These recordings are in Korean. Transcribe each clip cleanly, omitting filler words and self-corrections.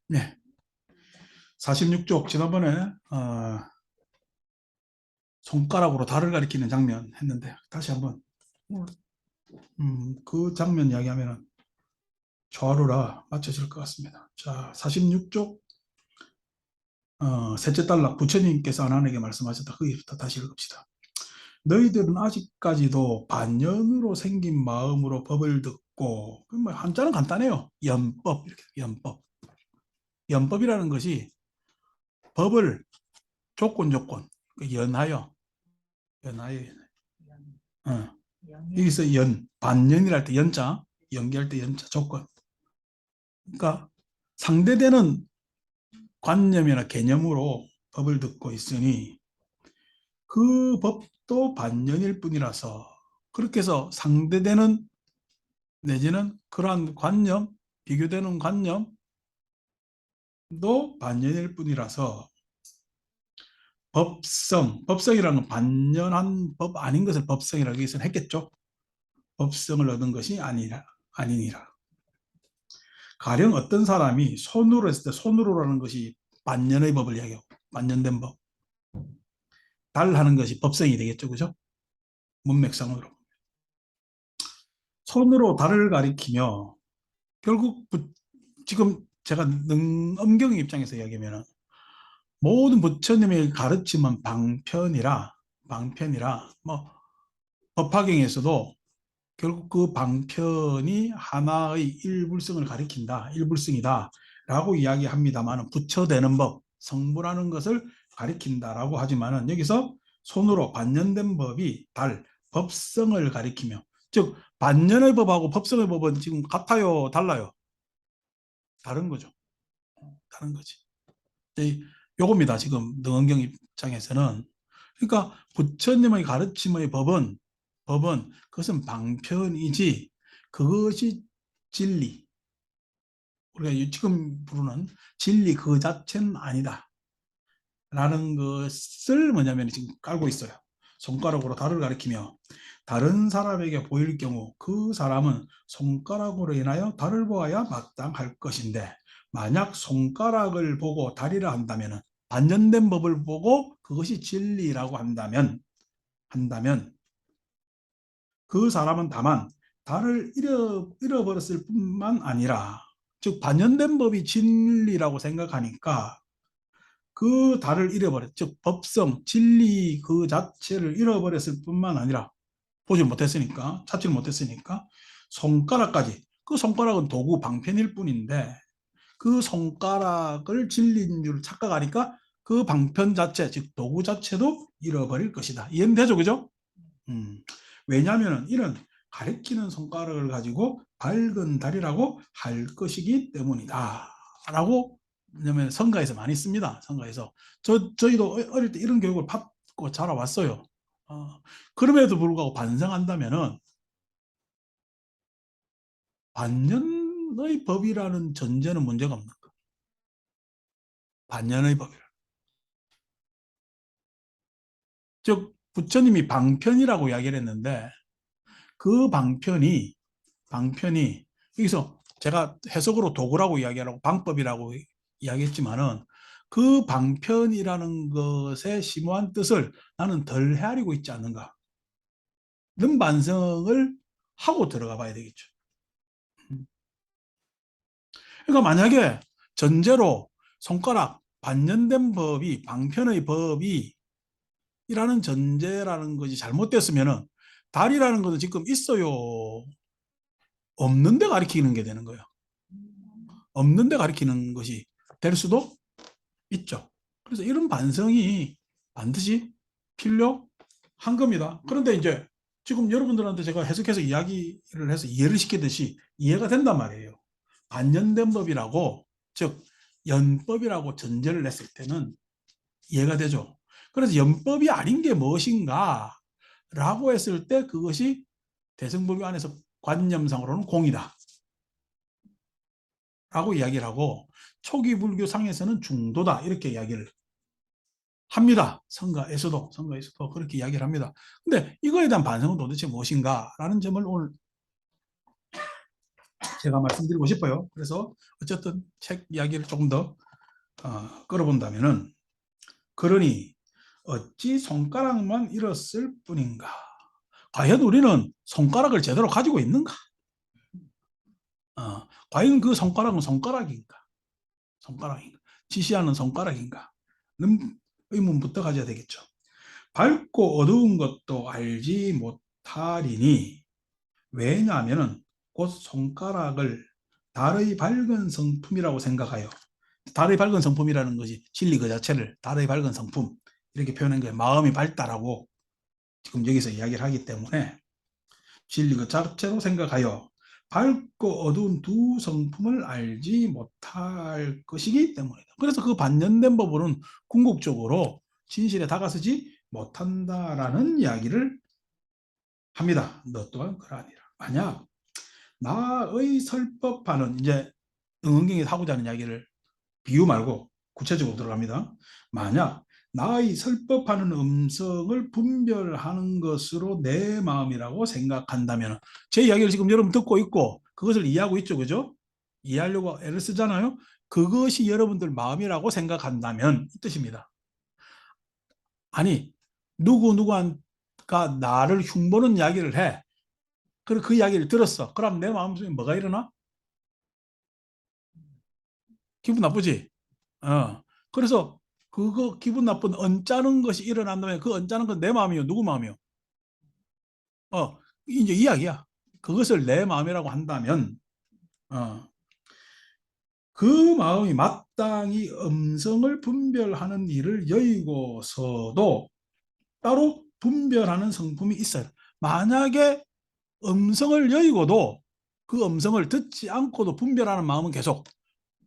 네. 46쪽 지난번에 손가락으로 달을 가리키는 장면 했는데 다시 한번 그 장면 이야기하면 좌우라 맞춰질 것 같습니다. 자, 46쪽 셋째 단락 부처님께서 아난에게 말씀하셨다. 거기부터 다시 읽읍시다. 너희들은 아직까지도 반연으로 생긴 마음으로 법을 듣고 뭐 한자는 간단해요. 연법 이렇게 연법. 연법이라는 것이 법을 조건 연하여 어. 여기서 반연이라 할 때 연자 연기할 때 연자 조건. 그러니까 상대되는 관념이나 개념으로 법을 듣고 있으니 그 법도 반연일 뿐이라서 그렇게 해서 상대되는 내지는 그러한 관념, 비교되는 관념도 반연일 뿐이라서 법성이라는 건 반연한 법 아닌 것을 법성이라고 여기서 했겠죠. 법성을 얻은 것이 아니니라. 가령 어떤 사람이 손으로 했을 때 손으로라는 것이 반연의 법을 이야기하고 반연된 법. 달하는 것이 법성이 되겠죠. 그죠? 문맥상으로. 손으로 달을 가리키며 결국 지금 제가 엄경 입장에서 이야기하면 모든 부처님의 가르침은 방편이라 뭐 법화경에서도 결국 그 방편이 하나의 일불성을 가리킨다, 일불성이다 라고 이야기합니다만 부처되는 법, 성불하는 것을 가리킨다라고 하지만은 여기서 손으로 반연된 법이 법성을 가리키며 즉 반연의 법하고 법성의 법은 지금 같아요, 달라요? 다른 거죠. 다른 거지. 요겁니다. 지금 능엄경 입장에서는. 그러니까 부처님의 가르침의 법은 그것은 방편이지 그것이 진리. 우리가 지금 부르는 진리 그 자체는 아니다. 라는 것을 뭐냐면 지금 깔고 있어요. 손가락으로 달을 가리키며 다른 사람에게 보일 경우 그 사람은 손가락으로 인하여 달을 보아야 마땅할 것인데 만약 손가락을 보고 달이라 한다면 반전된 법을 보고 그것이 진리라고 한다면 그 사람은 다만 달을 잃어버렸을 뿐만 아니라 즉 반전된 법이 진리라고 생각하니까 그 달을 잃어버렸 즉 법성 진리 그 자체를 잃어버렸을 뿐만 아니라 보지 못했으니까 찾지를 못했으니까 손가락까지 그 손가락은 도구 방편일 뿐인데 그 손가락을 진리인 줄 착각하니까 그 방편 자체 즉 도구 자체도 잃어버릴 것이다. 이해는 되죠, 그죠? 왜냐하면 이런 가리키는 손가락을 가지고 밝은 달이라고 할 것이기 때문이다 라고 왜냐면 성가에서 많이 씁니다. 성가에서 저희도 어릴 때 이런 교육을 받고 자라왔어요. 그럼에도 불구하고 반성한다면은 반년의 법이라는 전제는 문제가 없는 거예요. 반년의 법이라. 즉 부처님이 방편이라고 이야기를 했는데 그 방편이 여기서 제가 해석으로 도구라고 이야기하라고 방법이라고 이야기했지만은 그 방편이라는 것의 심오한 뜻을 나는 덜 헤아리고 있지 않는가 는 반성을 하고 들어가 봐야 되겠죠. 그러니까 만약에 전제로 손가락 반년된 법이 방편의 법이 이라는 전제라는 것이 잘못됐으면은 달이라는 것은 지금 있어요 없는데 가리키는 게 되는 거예요. 없는데 가리키는 것이 될 수도 있죠. 그래서 이런 반성이 반드시 필요한 겁니다. 그런데 이제 지금 여러분들한테 제가 해석해서 이야기를 해서 이해를 시키듯이 이해가 된단 말이에요. 반연된 법이라고 즉 연법이라고 전제를 냈을 때는 이해가 되죠. 그래서 연법이 아닌 게 무엇인가 라고 했을 때 그것이 대승법위 안에서 관념상으로는 공이다 라고 이야기를 하고 초기 불교상에서는 중도다 이렇게 이야기를 합니다. 성가에서도 그렇게 이야기를 합니다. 근데 이거에 대한 반성은 도대체 무엇인가 라는 점을 오늘 제가 말씀드리고 싶어요. 그래서 어쨌든 책 이야기를 조금 더 끌어본다면은, 그러니 어찌 손가락만 잃었을 뿐인가? 과연 우리는 손가락을 제대로 가지고 있는가? 과연 그 손가락은 손가락인가? 손가락인가? 지시하는 손가락인가? 는 의문부터 가져야 되겠죠. 밝고 어두운 것도 알지 못하리니, 왜냐하면 곧 손가락을 달의 밝은 성품이라고 생각하여, 달의 밝은 성품이라는 것이 진리 그 자체를 달의 밝은 성품 이렇게 표현한 거예요. 마음이 밝다라고 지금 여기서 이야기를 하기 때문에 진리 그 자체로 생각하여 밝고 어두운 두 성품을 알지 못할 것이기 때문이다. 그래서 그 반전된 법으로는 궁극적으로 진실에 다가서지 못한다라는 이야기를 합니다. 너 또한 그러하니라. 만약 나의 설법하는, 이제 응원경이 하고자 하는 이야기를 비유 말고 구체적으로 들어갑니다. 만약 나의 설법하는 음성을 분별하는 것으로 내 마음이라고 생각한다면, 제 이야기를 지금 여러분 듣고 있고 그것을 이해하고 있죠, 그죠? 이해하려고 애를 쓰잖아요. 그것이 여러분들 마음이라고 생각한다면 이 뜻입니다. 아니, 누구누구가 나를 흉보는 이야기를 해. 그리고 그 이야기를 들었어. 그럼 내 마음속에 뭐가 일어나? 기분 나쁘지? 그래서 그거 기분 나쁜 언짢은 것이 일어난다면 그 언짢은 건 내 마음이요, 누구 마음이요? 이제 이야기야. 그것을 내 마음이라고 한다면 어, 그 마음이 마땅히 음성을 분별하는 일을 여의고서도 따로 분별하는 성품이 있어요. 만약에 음성을 여의고도 그 음성을 듣지 않고도 분별하는 마음은 계속,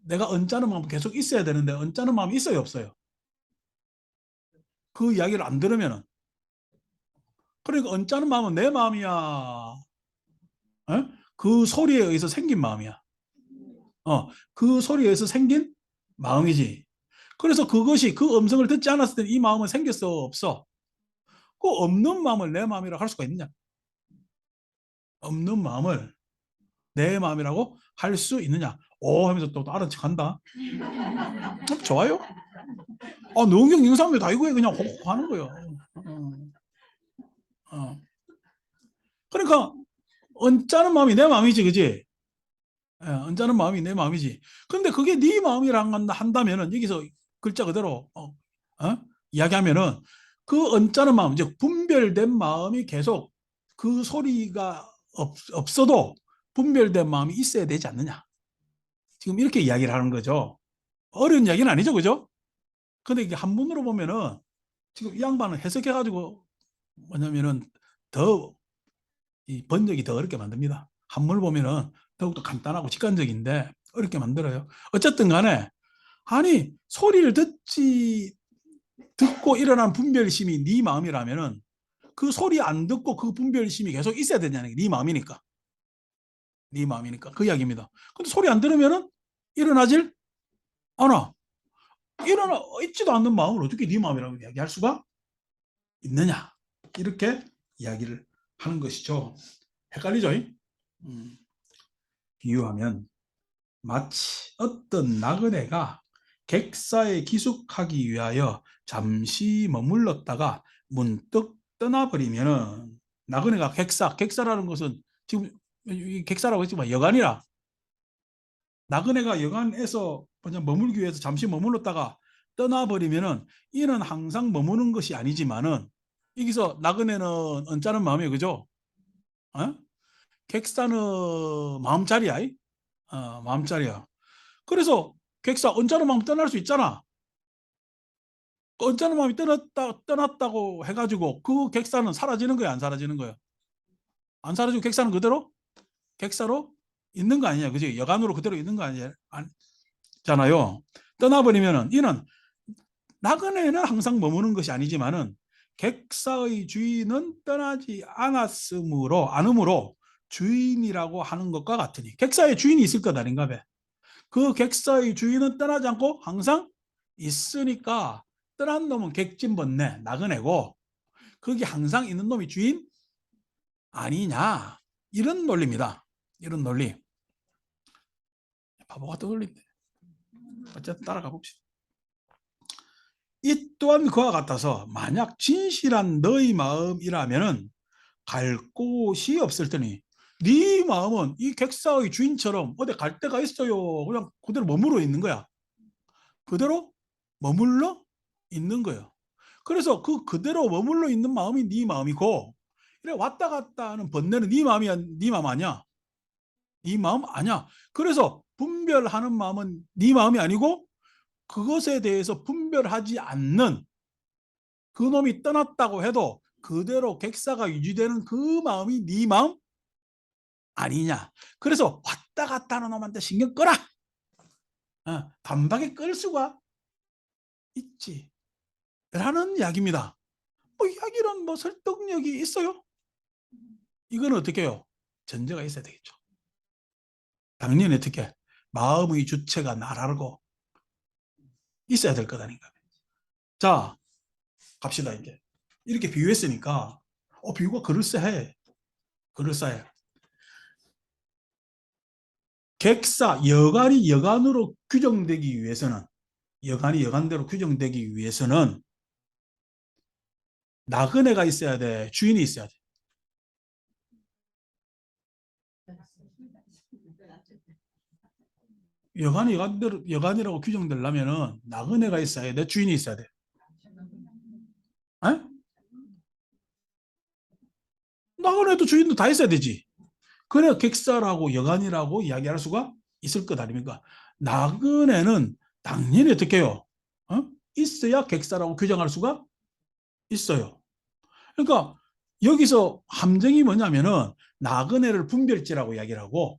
내가 언짢은 마음은 계속 있어야 되는데 언짢은 마음이 있어요, 없어요? 그 이야기를 안 들으면은, 그러니까 언짢은 마음은 내 마음이야. 어? 그 소리에 의해서 생긴 마음이야. 그 소리에 의해서 생긴 마음이지. 그래서 그것이, 그 음성을 듣지 않았을 때 이 마음은 생겼어, 없어? 그 없는 마음을 내 마음이라고 할 수가 있느냐? 없는 마음을 내 마음이라고 할 수 있느냐? 오 하면서 또 다른 척 한다. 좋아요? 농경 영상들 다 이거에 그냥 호호 하는 거예요. 어. 그러니까 언짢은 마음이 내 마음이지, 그지? 언짢은 마음이 내 마음이지. 근데 그게 네 마음이라 한다면은, 여기서 글자 그대로 이야기하면은, 그 언짢은 마음, 즉 분별된 마음이 계속, 그 소리가 없어도 분별된 마음이 있어야 되지 않느냐. 지금 이렇게 이야기를 하는 거죠. 어려운 이야기는 아니죠, 그죠? 근데 이게 한문으로 보면은, 지금 이 양반은 해석해가지고 뭐냐면은 더, 이 번역이 더 어렵게 만듭니다. 한문을 보면은 더욱더 간단하고 직관적인데 어렵게 만들어요. 어쨌든 간에, 아니 소리를 듣고 일어난 분별심이 네 마음이라면은, 그 소리 안 듣고 그 분별심이 계속 있어야 되냐는 게 네 마음이니까. 네 마음이니까 그 이야기입니다. 근데 소리 안 들으면은 일어나질 않아. 일어나 있지도 않는 마음을 어떻게 네 마음이라고 이야기할 수가 있느냐, 이렇게 이야기를 하는 것이죠. 헷갈리죠? 비유하면 마치 어떤 나그네가 객사에 기숙하기 위하여 잠시 머물렀다가 문득 떠나버리면은, 나그네가 객사라는 것은 지금 객사라고 했지만 여관이라, 나그네가 여관에서 그냥 머물기 위해서 잠시 머물렀다가 떠나버리면은, 이는 항상 머무는 것이 아니지만은, 여기서 나그네는 언짢은 마음이에요, 그죠? 어? 객사는 마음자리야. 마음자리야. 그래서 객사 언짢은 마음 떠날 수 있잖아. 그 언짢은 마음이 떠났다고 해가지고 그 객사는 사라지는 거야, 안 사라지는 거야? 안 사라지고 객사는 그대로 객사로 있는 거 아니냐, 그지? 여간으로 그대로 있는 거 아니잖아요. 떠나버리면은, 이는 나그네는 항상 머무는 것이 아니지만은 객사의 주인은 떠나지 않음으로 주인이라고 하는 것과 같으니, 객사의 주인이 있을 것 아닌가 봐. 그 객사의 주인은 떠나지 않고 항상 있으니까, 떠난 놈은 객진번네, 나그네고, 거기 항상 있는 놈이 주인 아니냐, 이런 논리입니다. 이런 논리. 바보가 떠돌린대. 어쨌든 따라가 봅시다. 이 또한 그와 같아서 만약 진실한 너희 마음이라면은 갈 곳이 없을 테니 네 마음은 이 객사의 주인처럼 어디 갈 데가 있어요. 그냥 그대로 머물러 있는 거야. 그대로 머물러 있는 거예요. 그래서 그 그대로 머물러 있는 마음이 네 마음이고 이래 왔다 갔다 하는 번뇌는 네 마음이야, 네 마음 아니야. 네 마음 아니야. 그래서 분별하는 마음은 네 마음이 아니고 그것에 대해서 분별하지 않는 그 놈이 떠났다고 해도 그대로 객사가 유지되는 그 마음이 네 마음 아니냐. 그래서 왔다 갔다 하는 놈한테 신경 꺼라. 단박에 끌 수가 있지. 라는 이야기입니다. 뭐 이야기는 뭐 설득력이 있어요? 이건 어떻게 해요? 전제가 있어야 되겠죠. 당연히 어떻게 마음의 주체가 나라고 있어야 될 거다니까. 자, 갑시다 이제. 이렇게 비유했으니까 비유가 그럴싸해. 그럴싸해. 객사, 여간이 여간으로 규정되기 위해서는 여간이 여간대로 규정되기 위해서는 나그네가 있어야 돼. 주인이 있어야 돼. 여간이 여간대로 여간이라고 규정되려면은 나그네가 있어야 돼. 주인이 있어야 돼. 에? 나그네도 주인도 다 있어야 되지. 그래야 객사라고 여간이라고 이야기할 수가 있을 것 아닙니까? 나그네는 당연히 어떻게 해요? 있어야 객사라고 규정할 수가 있어요. 그러니까 여기서 함정이 뭐냐면은 나그네를 분별지라고 이야기를 하고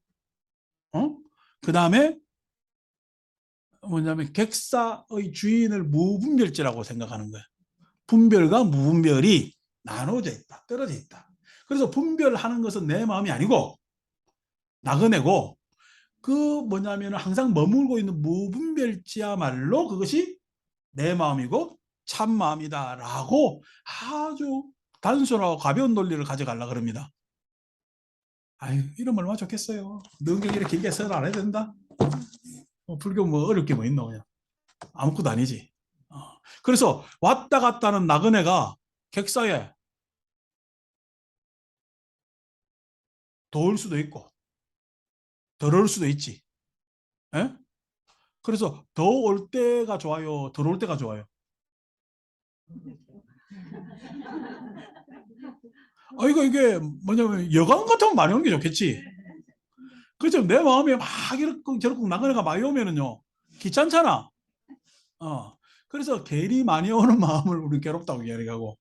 그 다음에 뭐냐면 객사의 주인을 무분별지라고 생각하는 거예요. 분별과 무분별이 나눠져 있다. 떨어져 있다. 그래서 분별하는 것은 내 마음이 아니고 나그네고 그 뭐냐면 항상 머물고 있는 무분별지야말로 그것이 내 마음이고 참 마음이다라고 아주 단순하고 가벼운 논리를 가져가려고 그럽니다. 아유, 이러면 얼마나 좋겠어요. 능경 이렇게 길게 써라 안 해야 된다. 불교 뭐 어렵게 뭐 있노 그냥. 아무것도 아니지. 그래서 왔다 갔다 하는 나그네가 객사에 더울 수도 있고 더러울 수도 있지. 에? 그래서 더 올 때가 좋아요? 덜 올 때가 좋아요? 이게 뭐냐면 여관 같으면 많이 오는 게 좋겠지. 그렇죠. 내 마음에 막 이렇게 저렇게 나그네가 많이 오면은요 귀찮잖아. 그래서 괜히 많이 오는 마음을 우리 괴롭다고 이야기하고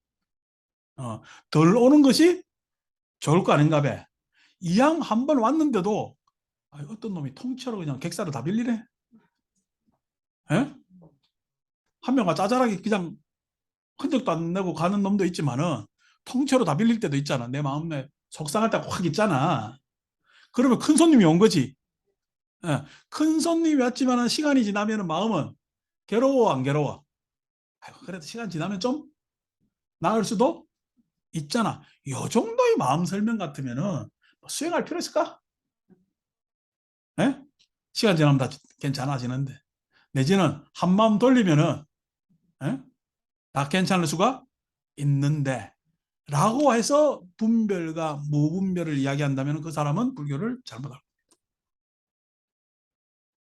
덜 오는 것이 좋을 거 아닌가 봐. 이왕 한 번 왔는데도 어떤 놈이 통째로 그냥 객사를 다 빌리네. 에? 한 명가 짜잘하게 그냥 흔적도 안 내고 가는 놈도 있지만은 통째로 다 빌릴 때도 있잖아. 내 마음에 속상할 때 확 있잖아. 그러면 큰 손님이 온 거지. 예. 큰 손님이 왔지만은 시간이 지나면은 마음은 괴로워 안 괴로워? 그래도 시간 지나면 좀 나을 수도 있잖아. 요 정도의 마음 설명 같으면은 수행할 필요 있을까? 예? 시간 지나면 다 괜찮아지는데 내지는 한 마음 돌리면은 예? 다 괜찮을 수가 있는데 라고 해서 분별과 무분별을 이야기한다면 그 사람은 불교를 잘못 알고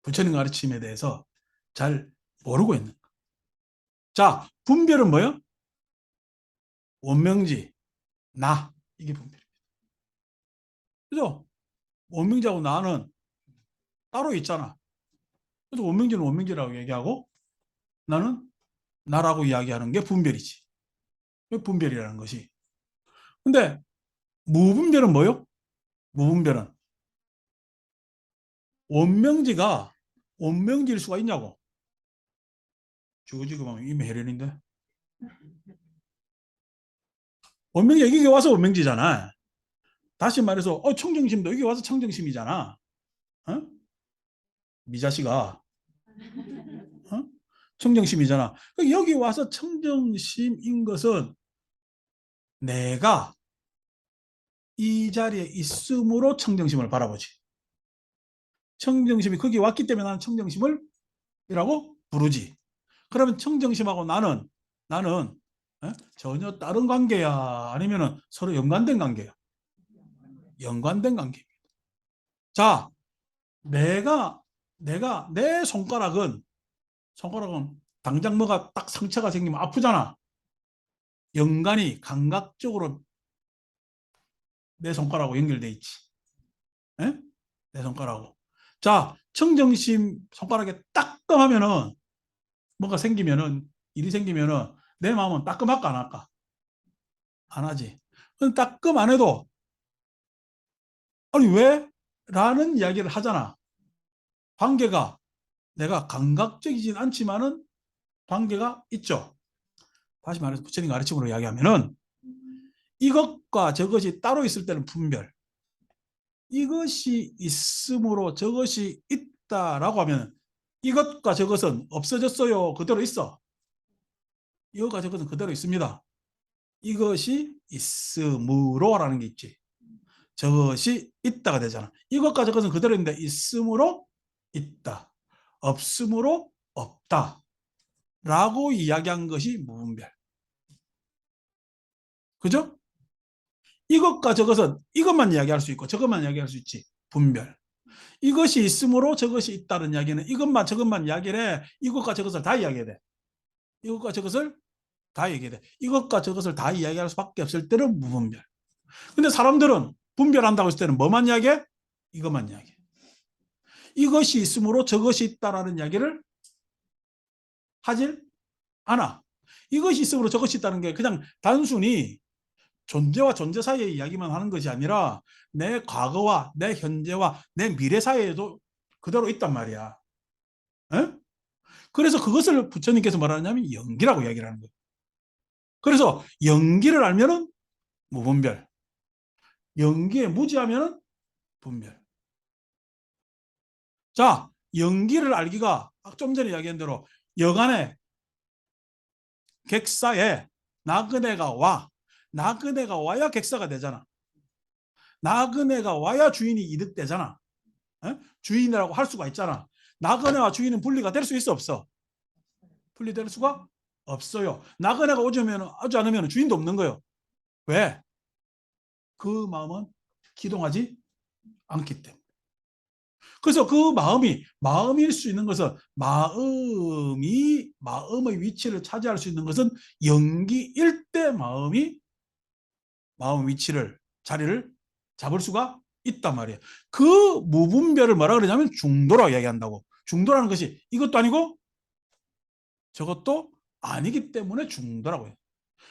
부처님 가르침에 대해서 잘 모르고 있는 거예요. 자, 분별은 뭐예요? 원명지, 나. 이게 분별입니다. 그죠? 원명지하고 나는 따로 있잖아. 그래서 원명지는 원명지라고 얘기하고 나는 나라고 이야기하는 게 분별이지. 분별이라는 것이. 근데 무분별은 뭐요? 무분별은 원명지가 원명지일 수가 있냐고. 지금 하면 이미 해련인데. 원명지 여기 와서 원명지잖아. 다시 말해서 청정심도 여기 와서 청정심이잖아. 어? 미자씨가 청정심이잖아. 여기 와서 청정심인 것은 내가 이 자리에 있음으로 청정심을 바라보지. 청정심이 거기 왔기 때문에 나는 청정심을 이라고 부르지. 그러면 청정심하고 나는 전혀 다른 관계야? 아니면은 서로 연관된 관계야? 연관된 관계. 자, 내가 내 손가락은 당장 뭐가 딱 상처가 생기면 아프잖아. 연관이 감각적으로 내 손가락하고 연결돼 있지. 에? 내 손가락하고. 자, 청정심 손가락에 따끔하면은 뭔가 생기면은 일이 생기면은 내 마음은 따끔할까 안 할까? 안 하지. 그럼 따끔 안 해도 아니 왜? 라는 이야기를 하잖아. 관계가 내가 감각적이진 않지만은 관계가 있죠. 다시 말해서 부처님 가르침으로 이야기하면은 이것과 저것이 따로 있을 때는 분별. 이것이 있으므로 저것이 있다라고 하면 이것과 저것은 없어졌어요. 그대로 있어. 이것과 저것은 그대로 있습니다. 이것이 있으므로라는 게 있지. 저것이 있다가 되잖아. 이것과 저것은 그대로 있는데 있으므로 있다. 없으므로 없다. 라고 이야기한 것이 무분별. 그죠? 이것과 저것은 이것만 이야기할 수 있고 저것만 이야기할 수 있지. 분별. 이것이 있으므로 저것이 있다는 이야기는 이것만 저것만 이야기를 해. 이것과 저것을 다 이야기해야 돼. 이것과 저것을 다 얘기해야 돼. 이것과 저것을 다 이야기할 수밖에 없을 때는 무분별. 근데 사람들은 분별한다고 했을 때는 뭐만 이야기해? 이것만 이야기해. 이것이 있으므로 저것이 있다라는 이야기를 하질 않아. 이것이 있으므로 저것이 있다는 게 그냥 단순히 존재와 존재 사이의 이야기만 하는 것이 아니라 내 과거와 내 현재와 내 미래 사이에도 그대로 있단 말이야. 에? 그래서 그것을 부처님께서 말하냐면 연기라고 이야기를 하는 거예요. 그래서 연기를 알면은 무분별, 연기에 무지하면은 분별. 자, 연기를 알기가 좀 전에 이야기한 대로 여간에 객사에 나그네가 와. 나그네가 와야 객사가 되잖아. 나그네가 와야 주인이 이득되잖아. 에? 주인이라고 할 수가 있잖아. 나그네와 주인은 분리가 될 수 있어 없어? 분리될 수가 없어요. 나그네가 오지 않으면 주인도 없는 거예요. 왜? 그 마음은 기동하지 않기 때문에. 그래서 그 마음일 수 있는 것은 마음의 위치를 차지할 수 있는 것은 연기일 때 마음 위치를 자리를 잡을 수가 있단 말이에요. 그 무분별을 뭐라 그러냐면 중도라고 이야기한다고. 중도라는 것이 이것도 아니고 저것도 아니기 때문에 중도라고 해요.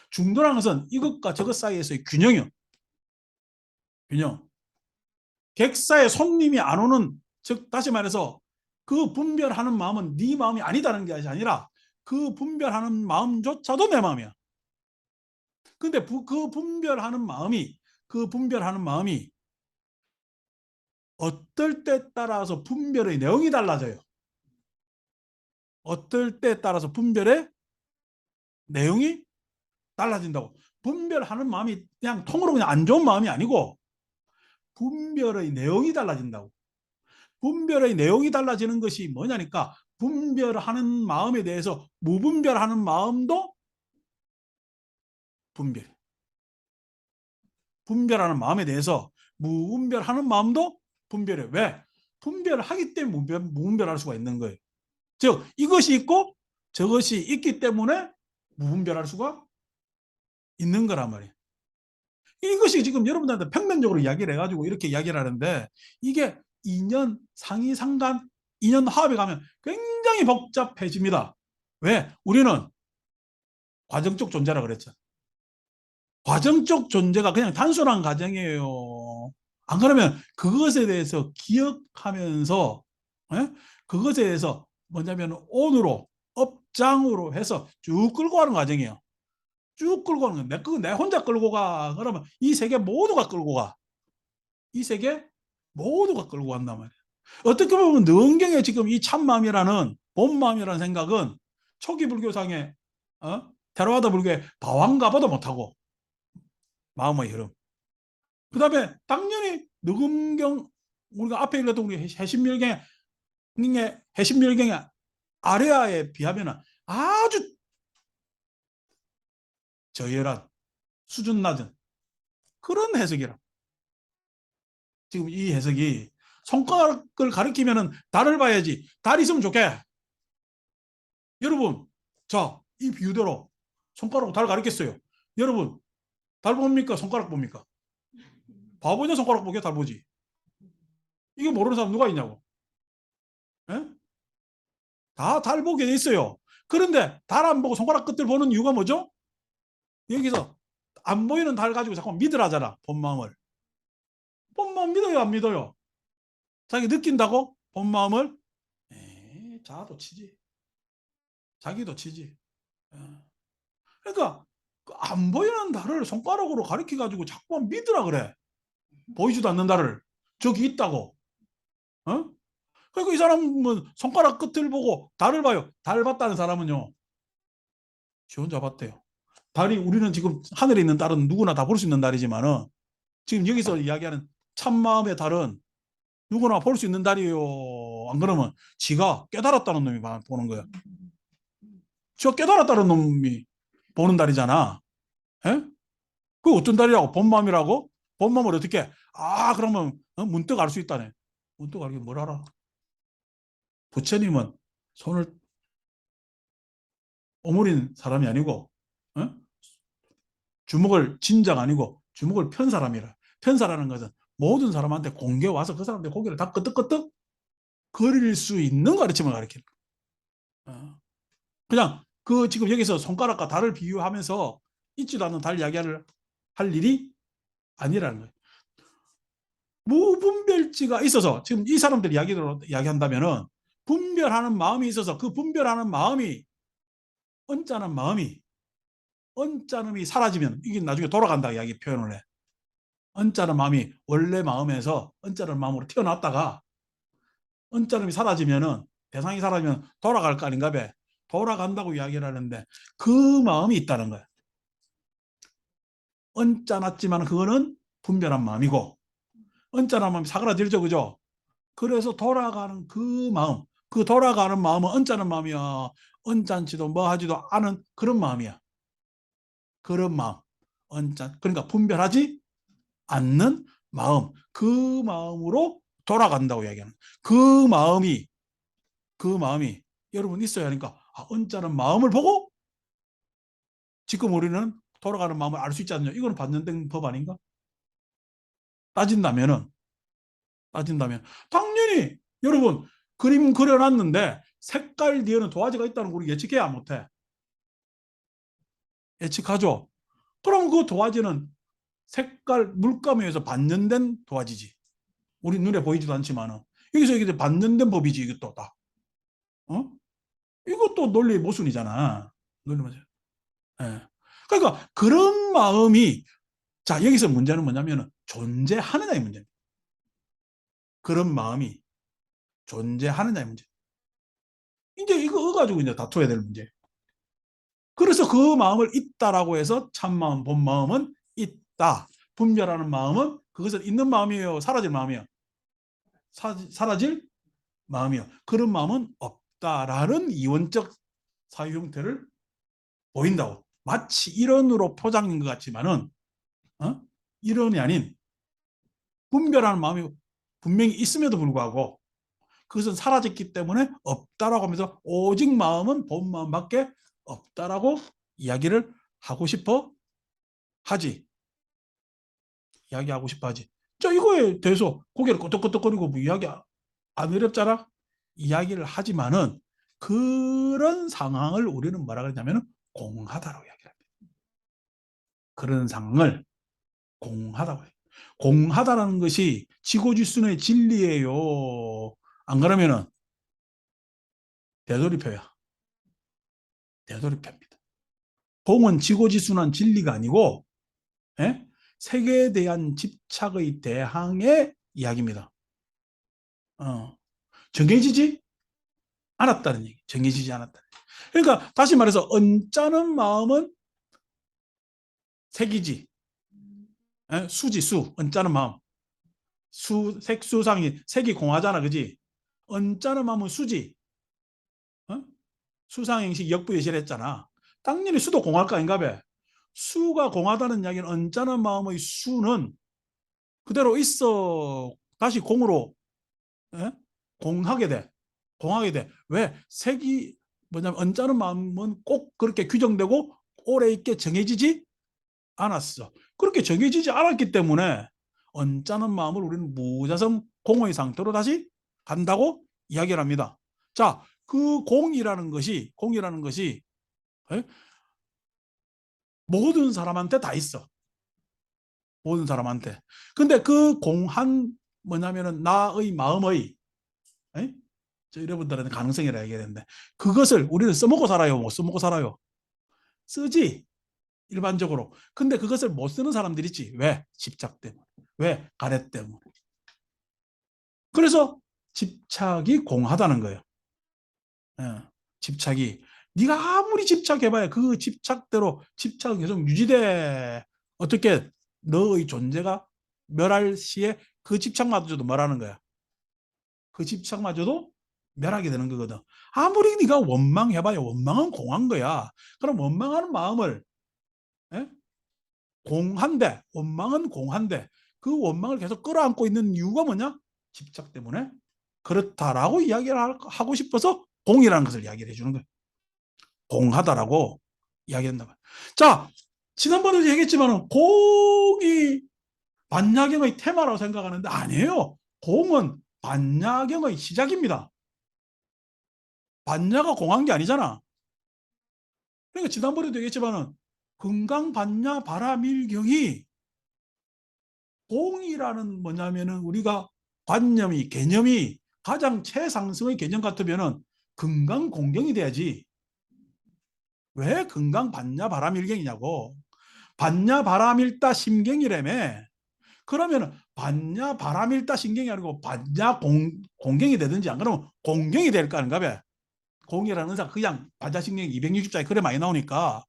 중도라는 것은 이것과 저것 사이에서의 균형이요. 균형. 객사에 손님이 안 오는, 즉 다시 말해서 그 분별하는 마음은 네 마음이 아니다는 게 아니라 그 분별하는 마음조차도 내 마음이야. 근데 그 분별하는 마음이 어떨 때 따라서 분별의 내용이 달라져요. 어떨 때 따라서 분별의 내용이 달라진다고. 분별하는 마음이 그냥 통으로 그냥 안 좋은 마음이 아니고 분별의 내용이 달라진다고. 분별의 내용이 달라지는 것이 뭐냐니까 분별하는 마음에 대해서 무분별하는 마음도 분별. 분별하는 마음에 대해서 무분별하는 마음도 분별해. 왜? 분별하기 때문에 무분별할 수가 있는 거예요. 즉 이것이 있고 저것이 있기 때문에 무분별할 수가 있는 거란 말이에요. 이것이 지금 여러분들한테 평면적으로 이야기를 해가지고 이렇게 이야기를 하는데 이게 인연 상이 상간 인연 화합에 가면 굉장히 복잡해집니다. 왜? 우리는 과정적 존재라 그랬죠. 과정적 존재가 그냥 단순한 과정이에요. 안 그러면 그것에 대해서 기억하면서 에? 그것에 대해서 뭐냐면 온으로 업장으로 해서 쭉 끌고 가는 과정이에요. 쭉 끌고 가는 거야. 내 혼자 끌고 가. 그러면 이 세계 모두가 끌고 가. 이 세계 모두가 끌고 간단 말이에요. 어떻게 보면 능경에 지금 이 참마음이라는 본마음이라는 생각은 초기 불교상의 테라와다 불교의 바왕가보다 못하고 마음의 흐름. 그 다음에 당연히 느금경 우리가 앞에 읽었던 우리 해신멸경의 아레아에 비하면 아주 저열한 수준 낮은 그런 해석이라. 지금 이 해석이 손가락을 가리키면은 달을 봐야지. 달이 있으면 좋게. 여러분, 자, 이 비유대로 손가락으로 달 가리켰어요. 여러분, 달 봅니까? 손가락 봅니까? 바보냐? 손가락 보게 달 보지. 이게 모르는 사람 누가 있냐고. 예? 다 달 보게 돼 있어요. 그런데 달 안 보고 손가락 끝을 보는 이유가 뭐죠? 여기서 안 보이는 달 가지고 자꾸 믿으라잖아. 본 마음을. 본 마음 믿어요, 안 믿어요? 자기 느낀다고? 본 마음을? 자도 치지. 자기도 치지. 예. 그러니까 안 보이는 달을 손가락으로 가리켜 가지고 자꾸 믿으라 그래. 보이지도 않는 달을. 저기 있다고. 어? 그러니까 이 사람은 손가락 끝을 보고 달을 봐요. 달 봤다는 사람은요. 지 혼자 봤대요. 달이 우리는 지금 하늘에 있는 달은 누구나 다 볼 수 있는 달이지만은 지금 여기서 이야기하는 참마음의 달은 누구나 볼 수 있는 달이에요. 안 그러면 지가 깨달았다는 놈이 보는 거야. 지가 깨달았다는 놈이 보는 달이잖아. 예? 그 어떤 달이라고? 본 마음이라고? 본 마음을 어떻게? 그러면 문득 알 수 있다네. 문득 알게 뭘 알아? 부처님은 손을 오므린 사람이 아니고 어? 주먹을 진 자가 아니고 주먹을 편 사람이라. 편사라는 것은 모든 사람한테 공개 와서 그 사람들 고개를 다 끄덕끄덕 거릴 수 있는 가르침을 가르치는 거야. 그냥 그 지금 여기서 손가락과 달을 비유하면서 있지도 않는 달 이야기를 할 일이 아니라는 거예요. 무분별지가 있어서 지금 이 사람들 이야기로 이야기한다면은 분별하는 마음이 있어서 그 분별하는 마음이 언짢음이 사라지면 이게 나중에 돌아간다 이야기 표현을 해. 언짢은 마음이 원래 마음에서 언짢은 마음으로 튀어났다가 언짢음이 사라지면은 대상이 사라지면 돌아갈 거 아닌가 봐. 돌아간다고 이야기를 하는데 그 마음이 있다는 거야. 언짢았지만 그거는 분별한 마음이고 언짢은 마음이 사그라들죠, 그죠? 그래서 돌아가는 그 마음, 그 돌아가는 마음은 언짢은 마음이야. 언짢지도 뭐 하지도 않은 그런 마음이야. 그런 마음, 그러니까 분별하지 않는 마음, 그 마음으로 돌아간다고 이야기하는. 그 마음이 여러분 있어야 하니까 언짢은 마음을 보고 지금 우리는 돌아가는 마음을 알 수 있지 않느냐. 이거는 반전된 법 아닌가? 따진다면은 당연히 여러분 그림 그려놨는데 색깔 뒤에는 도화지가 있다는 거 우리 예측해야 못해. 예측하죠. 그럼 그 도화지는 색깔 물감에 의해서 반전된 도화지지. 우리 눈에 보이지도 않지만은 여기서 이게 반전된 법이지 이것도 다. 어? 이것도 논리의 모순이잖아. 논리 모순. 예. 그러니까 그런 마음이 자 여기서 문제는 뭐냐면은 존재하느냐의 문제입니다. 그런 마음이 존재하느냐의 문제. 이제 이거 가지고 이제 다퉈야 될 문제. 그래서 그 마음을 있다라고 해서 참마음, 본마음은 있다. 분별하는 마음은 그것은 있는 마음이에요. 사라질 마음이에요. 사라질 마음이요. 그런 마음은 없다라는 이원적 사유 형태를 보인다고. 마치 이론으로 포장인 것 같지만은 이론이 아닌 분별하는 마음이 분명히 있음에도 불구하고 그것은 사라졌기 때문에 없다라고 하면서 오직 마음은 본 마음밖에 없다라고 이야기를 하고 싶어 하지. 이야기하고 싶어 하지. 자, 이거에 대해서 고개를 끄덕끄덕거리고 뭐 이야기 안 어렵잖아? 이야기를 하지만은 그런 상황을 우리는 뭐라 그러냐면은 공하다라고 이야기를 합니다. 그런 상황을 공하다고 해요. 공하다라는 것이 지고지순의 진리예요. 안 그러면은 되돌이표야. 되돌이표입니다. 공은 지고지순한 진리가 아니고 예? 색에 대한 집착의 대항의 이야기입니다. 정해지지 않았다는 얘기. 정해지지 않았다. 그러니까 다시 말해서 언짢은 마음은 색이지. 예? 수지 수. 언짢은 마음. 색수상이 색이 공하잖아, 그지? 언짢음 하면 수지. 어? 수상행식 역부여실했잖아. 당연히 수도 공할 거 아닌가 봐. 수가 공하다는 이야기는 언짢은 마음의 수는 그대로 있어 다시 공으로 예? 공하게 돼. 공하게 돼. 왜? 색이 뭐냐면 언짢은 마음은 꼭 그렇게 규정되고 오래 있게 정해지지 않았어. 그렇게 정해지지 않았기 때문에 언짢은 마음을 우리는 무자성 공의 상태로 다시 간다고 이야기를 합니다. 자, 그 공이라는 것이 예? 모든 사람한테 다 있어. 모든 사람한테. 근데 그 공한 뭐냐면은 나의 마음의 에? 저 여러분들은 가능성이라 얘기하는데 그것을 우리는 써먹고 살아요, 못 써먹고 살아요? 쓰지 일반적으로. 근데 그것을 못 쓰는 사람들이 있지. 왜? 집착 때문에. 왜? 가래 때문에. 그래서 집착이 공하다는 거예요. 예, 집착이 네가 아무리 집착해봐야 그 집착대로 집착은 계속 유지돼. 어떻게 너의 존재가 멸할 시에 그 집착마저도 뭐라는 거야? 그 집착마저도 멸하게 되는 거거든. 아무리 네가 원망해봐야 원망은 공한 거야. 그럼 원망하는 마음을 예? 공한데 원망은 공한데 그 원망을 계속 끌어안고 있는 이유가 뭐냐? 집착 때문에 그렇다라고 이야기를 하고 싶어서 공이라는 것을 이야기를 해주는 거예요. 공하다라고 이야기한다. 자, 지난번에도 얘기했지만 공이 반야경의 테마라고 생각하는데 아니에요. 공은 반야경의 시작입니다. 반야가 공한 게 아니잖아. 그러니까 지난번에도 얘기했지만은 금강 반야 바라밀경이 공이라는 뭐냐면은 우리가 관념이 개념이 가장 최상승의 개념 같으면은 금강 공경이 돼야지. 왜 금강 반야 바라밀경이냐고. 반야 바라밀다 심경이라며. 그러면은 반야 바라밀다 심경이 아니고 반야 공경이 되든지 안 그러면 공경이 될까 하는가 봐. 공이라는 의사 그냥 반야심경이 260자에 그래 많이 나오니까.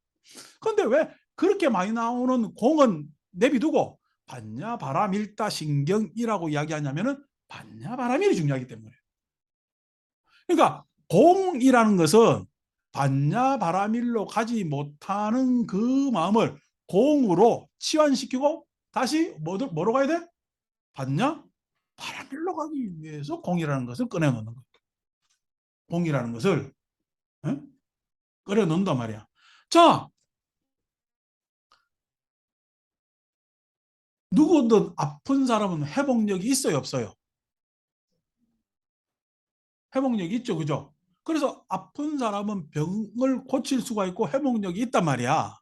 근데 왜 그렇게 많이 나오는 공은 내비두고 반야바라밀다 신경이라고 이야기하냐면은 반야바라밀이 중요하기 때문에. 그러니까 공이라는 것은 반야바라밀로 가지 못하는 그 마음을 공으로 치환시키고 다시 뭐로 가야 돼? 반야바라밀로 가기 위해서 공이라는 것을 꺼내놓는 거예요. 공이라는 것을 에? 꺼내놓는단 말이야. 자, 누구든 아픈 사람은 회복력이 있어요, 없어요? 회복력이 있죠, 그죠? 그래서 아픈 사람은 병을 고칠 수가 있고 회복력이 있단 말이야.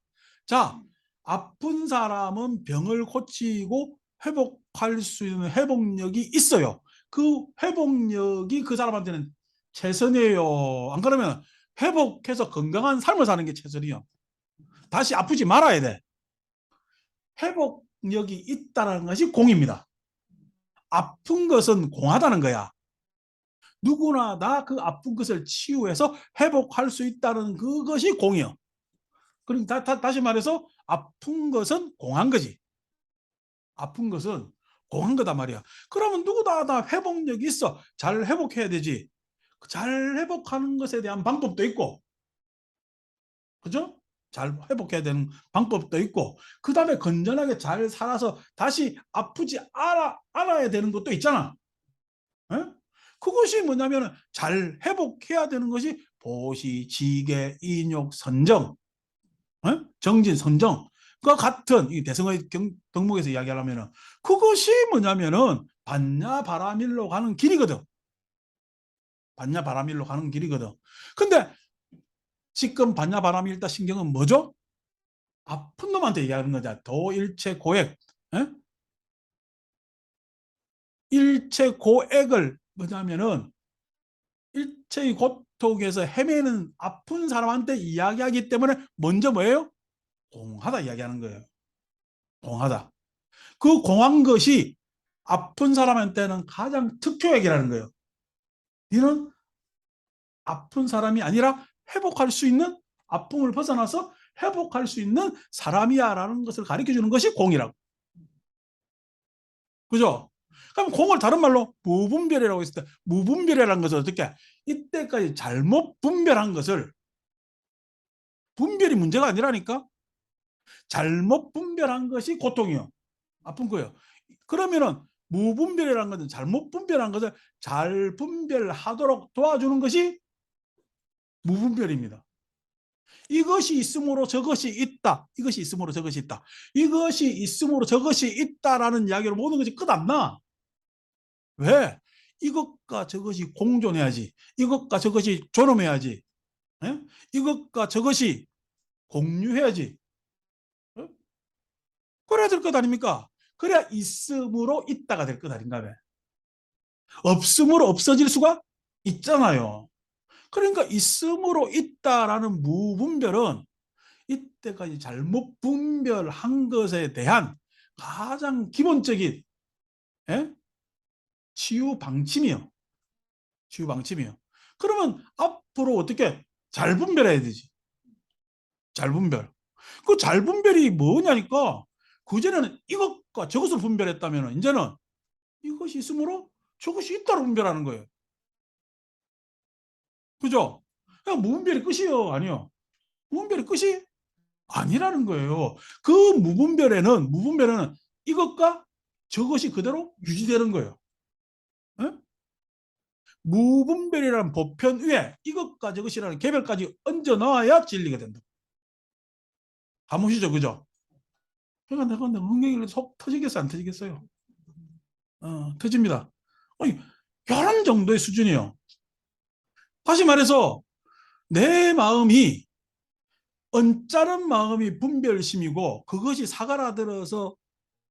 자, 아픈 사람은 병을 고치고 회복할 수 있는 회복력이 있어요. 그 회복력이 그 사람한테는 최선이에요. 안 그러면 회복해서 건강한 삶을 사는 게 최선이요. 다시 아프지 말아야 돼. 회복력이 있다는 것이 공입니다. 아픈 것은 공하다는 거야. 누구나 다 그 아픈 것을 치유해서 회복할 수 있다는 그것이 공이요. 그러니까 다시 말해서 아픈 것은 공한 거지. 아픈 것은 공한 거단 말이야. 그러면 누구나 다 회복력이 있어. 잘 회복해야 되지. 잘 회복하는 것에 대한 방법도 있고, 그죠? 잘 회복해야 되는 방법도 있고, 그 다음에 건전하게 잘 살아서 다시 아프지 않아야 되는 것도 있잖아. 에? 그것이 뭐냐면 잘 회복해야 되는 것이 보시, 지계, 인욕, 선정, 정진, 선정과 같은 이 대성의 덕목에서 이야기하려면 그것이 뭐냐면은 반야 바라밀로 가는 길이거든. 반야 바라밀로 가는 길이거든. 근데 지금 반야 바라밀다 신경은 뭐죠? 아픈 놈한테 얘기하는 거잖아. 도일체 고액. 에? 일체 고액을 뭐냐면은 일체의 고통에서 헤매는 아픈 사람한테 이야기하기 때문에 먼저 뭐예요? 공하다 이야기하는 거예요. 공하다. 그 공한 것이 아픈 사람한테는 가장 특효약이라는 거예요. 너는 아픈 사람이 아니라 회복할 수 있는 아픔을 벗어나서 회복할 수 있는 사람이야라는 것을 가르쳐 주는 것이 공이라고. 그죠? 그럼 공을 다른 말로 무분별이라고 했을 때 무분별이라는 것은 어떻게 이때까지 잘못 분별한 것을 분별이 문제가 아니라니까 잘못 분별한 것이 고통이요. 아픈 거예요. 그러면은 무분별이라는 것은 잘못 분별한 것을 잘 분별하도록 도와주는 것이 무분별입니다. 이것이 있으므로 저것이 있다. 이것이 있으므로 저것이 있다. 이것이 있으므로 저것이 있다라는 이야기로 모든 것이 끝 안 나. 왜? 이것과 저것이 공존해야지. 이것과 저것이 존엄해야지. 예? 이것과 저것이 공유해야지. 예? 그래야 될 것 아닙니까? 그래야 있음으로 있다가 될 것 아닌가 왜? 없음으로 없어질 수가 있잖아요. 그러니까 있음으로 있다라는 무분별은 이때까지 잘못 분별한 것에 대한 가장 기본적인 예? 치유 방침이요. 치유 방침이요. 그러면 앞으로 어떻게 잘 분별해야 되지? 잘 분별. 그 잘 분별이 뭐냐니까 그전에는 이것과 저것을 분별했다면 이제는 이것이 있으므로 저것이 있다로 분별하는 거예요. 그죠? 그냥 무분별이 끝이요? 아니요. 무분별이 끝이 아니라는 거예요. 그 무분별에는 이것과 저것이 그대로 유지되는 거예요. 에? 무분별이라는 보편 위에 이것과 저것이라는 개별까지 얹어 넣어야 진리가 된다. 가무시죠, 그죠? 그러니까 내가 흥경이 속 터지겠어, 안 터지겠어요? 터집니다. 아니, 이런 정도의 수준이요. 다시 말해서 내 마음이 언짢은 마음이 분별심이고 그것이 사가라들어서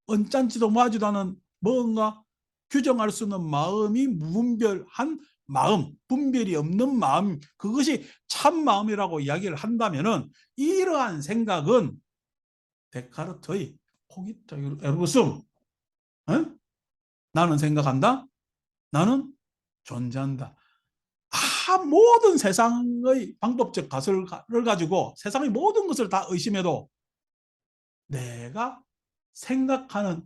언짢지도 마지도 않은 뭔가 규정할 수 없는 마음이 무분별한 마음, 분별이 없는 마음, 그것이 참 마음이라고 이야기를 한다면은 이러한 생각은 데카르트의 코기타 에르고숨, 나는 생각한다, 나는 존재한다. 모든 세상의 방법적 가설을 가지고 세상의 모든 것을 다 의심해도 내가 생각하는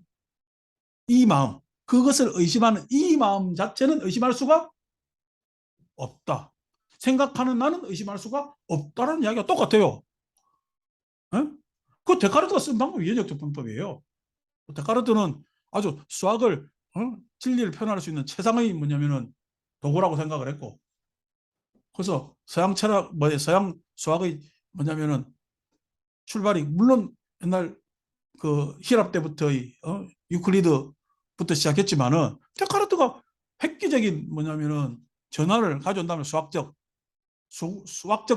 이 마음, 그것을 의심하는 이 마음 자체는 의심할 수가 없다. 생각하는 나는 의심할 수가 없다는 이야기가 똑같아요. 에? 그 데카르트가 쓴 방법이 연역적 방법이에요. 데카르트는 아주 수학을 진리를 표현할 수 있는 최상의 뭐냐면은 도구라고 생각을 했고, 그래서 서양 철학, 서양 수학의 뭐냐면은 출발이 물론 옛날 그 히랍 때부터의 유클리드부터 시작했지만은 데카르트가 획기적인 뭐냐면은 전환을 가져온다면 수학적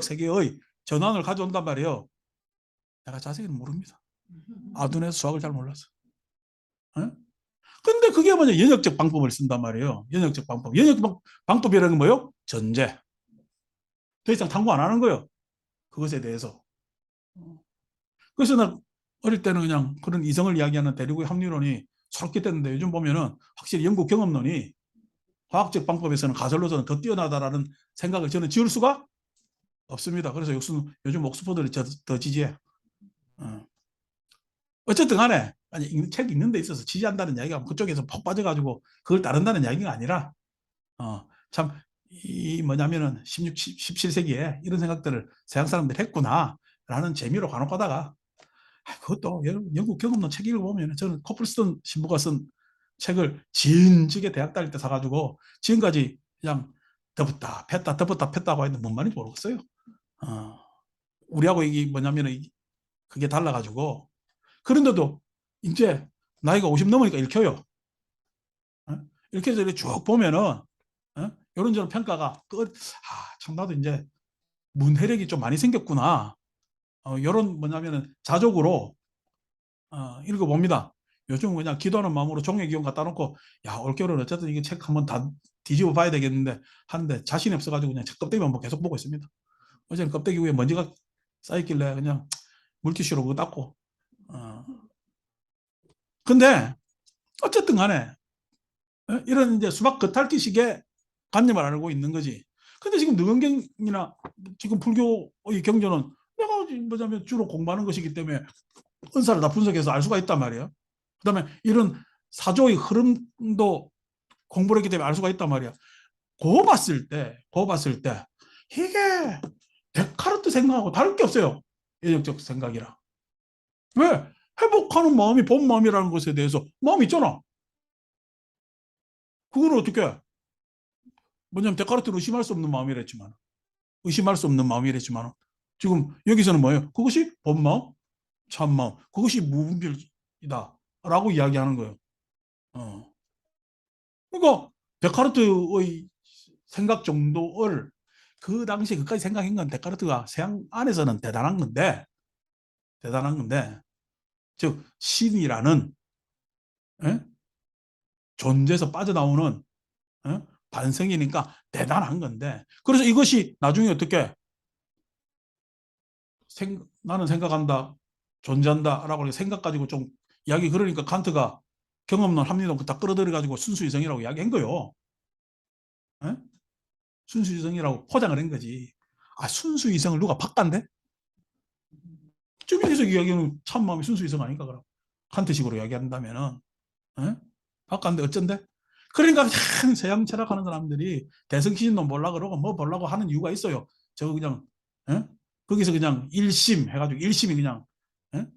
세계의 전환을 가져온단 말이에요. 내가 자세히는 모릅니다. 아둔에서 수학을 잘 몰라서. 어? 근데 그게 뭐냐 연역적 방법을 쓴단 말이에요. 연역적 방법. 연역적 방법이라는 건 뭐예요? 전제. 더 이상 탐구 안 하는 거예요. 그것에 대해서. 그래서 나 어릴 때는 그냥 그런 이성을 이야기하는 대륙의 합리론이 서럽게 됐는데 요즘 보면은 확실히 영국 경험론이 과학적 방법에서는 가설로서는 더 뛰어나다라는 생각을 저는 지울 수가 없습니다. 그래서 요즘 옥스퍼드를 더 지지해. 어. 어쨌든 간에 아니 책 읽는 데 있어서 지지한다는 이야기가 그쪽에서 폭 빠져가지고 그걸 따른다는 이야기가 아니라 참 이 뭐냐면은 17세기에 이런 생각들을 서양 사람들이 했구나라는 재미로 간혹 가다가 그것도 영국 경험론 책 읽어보면 저는 코플스톤 신부가 쓴 책을 진즉에 대학 다닐 때 사가지고 지금까지 그냥 덮었다 폈다 덮었다 폈다고 했는데 뭔 말인지 모르겠어요. 우리하고 이게 뭐냐면 그게 달라가지고 그런데도 이제 나이가 50 넘으니까 읽혀요. 이렇게 해서 쭉 보면은 이런저런 평가가 참 나도 이제 문해력이 좀 많이 생겼구나. 이런 뭐냐면은 자족으로 읽어봅니다. 요즘 그냥 기도하는 마음으로 종의 기원 갖다 놓고 야 올겨울은 어쨌든 이게 책 한번 다 뒤집어 봐야 되겠는데 하는데 자신이 없어가지고 그냥 책 껍데기만 계속 보고 있습니다. 어제는 껍데기 위에 먼지가 쌓였길래 그냥 물티슈로 그거 닦고 근데 어쨌든 간에 이런 이제 수박 겉핥기식의 관념을 알고 있는 거지. 근데 지금 능경이나 지금 불교의 경전은 내가 뭐냐면 주로 공부하는 것이기 때문에 은사를 다 분석해서 알 수가 있단 말이에요. 그다음에 이런 사조의 흐름도 공부를 했기 때문에 알 수가 있단 말이야. 그거 봤을 때 이게 데카르트 생각하고 다를 게 없어요. 예정적 생각이라. 왜? 회복하는 마음이 본 마음이라는 것에 대해서 마음이 있잖아. 그걸 어떻게? 뭐냐면 데카르트는 의심할 수 없는 마음이랬지만, 의심할 수 없는 마음이랬지만, 지금 여기서는 뭐예요? 그것이 본 마음, 참마음, 그것이 무분별이다. 라고 이야기하는 거예요. 어. 그러니까 데카르트의 생각 정도를 그 당시에 그까지 생각한 건 데카르트가 세상 안에서는 대단한 건데, 즉 신이라는, 예? 존재에서 빠져나오는, 예? 반성이니까 대단한 건데, 그래서 이것이 나중에 어떻게 나는 생각한다, 존재한다라고 생각 가지고 좀 이야기, 그러니까 칸트가 경험론, 합리론 다 끌어들여 가지고 순수이성이라고 이야기한 거요. 예? 순수이성이라고 포장을 한 거지. 아, 순수이성을 누가 바꾼대? 좀 여기서 이야기는 참마음이 순수이성 아닌가 그럼? 칸트식으로 이야기한다면은, 예? 바꾼데 어쩐데? 그러니까 참 서양 철학하는 사람들이 대성신론 보려고 그러고 뭐 보려고 하는 이유가 있어요. 저거 그냥, 예? 거기서 그냥 일심 해가지고 일심이 그냥, 예?